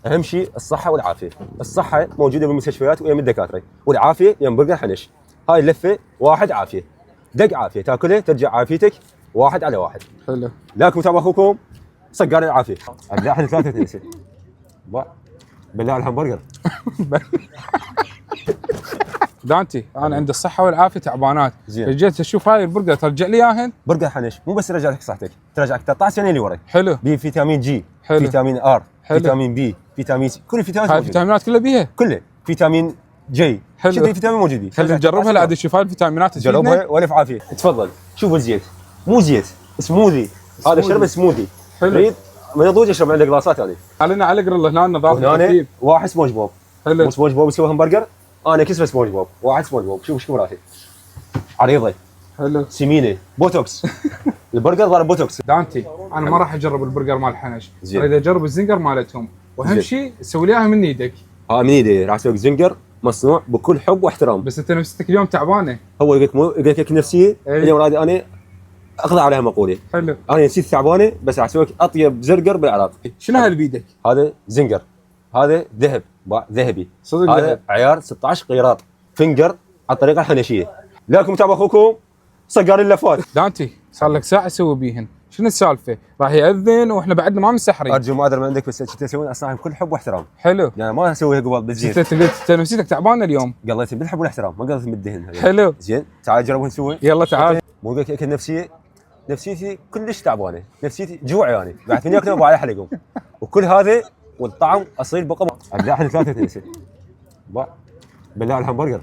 اهم شيء الصحه والعافيه. الصحه موجوده بالمستشفيات ويم الدكاتره، والعافيه يم برجر حنش. هاي اللفه واحد عافيه، دق عافيه تاكله ترجع عافيتك واحد على واحد. حلو. لكم متابع اخوكم صقار العافيه. ابدا احنا ثلاثه تنسى بالله على الهمبرجر. دانتي انا عندي الصحه والعافيه تعبانات، زين. جيت اشوف هاي البرجر ترجع لي اياهن. برجر حنش مو بس يرجع لك صحتك، ترجعك 13 سنه لورا. حلو. بيه فيتامين جي، حلو. فيتامين ار، حلو. فيتامين بي، فيتامين سي، كل الفيتامينات هاي موجودة. الفيتامينات كلها بيها. كله فيتامين جي. حلو. شوف الفيتامين موجود بيه. خلينا نجربها لا اشوف هاي الفيتامينات تفيدنا. جربها والف عافيه. تفضل شوف الزيت، مو زيت، سموذي. هذا شرب سموذي. حلو. تريد من يضوج اشرب عندك جلاصات هذه. علينا على قرل هنا نظافه وهنا ترتيب. واحد سبونج بوب. حلو. مو سبونج بوب يسوي همبرجر، انا كسبه سبونج بوب، واحد سبونج بوب. شوف ايش كبراته، عريضه حلو. سمينه بوتوكس. البرجر ضارب بوتوكس. دانتي انا ما راح اجرب البرجر مال حنش، زين. اريد اجرب الزنجر مالتهم، واهم زين. شيء سوي لي اياها من ايدك. ها من ايدي راح اسوي زنجر مصنوع بكل حب واحترام. بس انت نفسيتك اليوم تعبانه. هو يقول لك مو يقول لك نفسيه إيه. اليوم رادي انا اخضع عليها مقوله. حلو. انا نسيت تعبانه بس راح اسوي لك اطيب زرقر بالعراق. شنو هاي اللي بيدك؟ هذا زنجر، هذا ذهب ذهبي، صدق هذا ذهب. عيار 16 قيراط فنجر على الطريقه الحنشيه. لكم متابع اخوكم صقار اللفات. دانتي صار لك ساعه اسوي بيهن، شنو السالفه؟ راح ياذن واحنا بعدنا ما مسحرين. ارجو ما ادري من عندك بس انت تسوون اصنعها بكل حب واحترام. حلو. يعني ما اسويها قبل بالزين. انت نفسيتك تعبانه اليوم. قليتها بالحب والاحترام، ما قليتها بالدهن هذا. حلو. زين تعال جربوا نسوي. يلا تعال. مو يقول لك النفسيه، نفسيتي كلش تعبانه، نفسيتي جوع يعني، بعد من ياكلوا ابو على حلقهم. وكل هذا والطعم اصيل بقى. ابدا احنا ثلاثه تنسى بالله على الهمبرجر.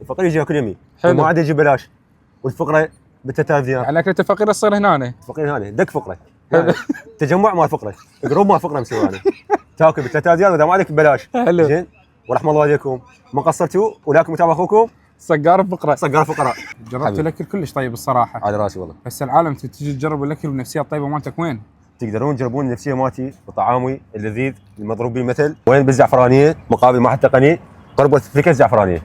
الفقير يجي ياكل يمي، حلو. وما عاد يجي بلاش، والفقره ب 3000 دينار. يعني اكلة الفقير تصير هنا. الفقير هنا دق فقره، يعني تجمع مال فقره، جروب مال فقره مسوي انا. تاكل ب 3000 دينار واذا ما عليك ببلاش. حلو. زين ورحم الله عليكم ما قصرتوا، ولكم متابع اخوكم صقار بفقره. صقار فقراء. جربت حبيبي. الاكل كلش طيب الصراحه، على راسي والله. بس العالم تجي تجرب الاكل والنفسيه الطيبه مالتك وين؟ تقدرون تجربون النفسيه مالتي وطعامي اللذيذ المضروب بالمثل. وين بالزعفرانيه مقابل معهد تقني قرب الفكره الزعفرانيه.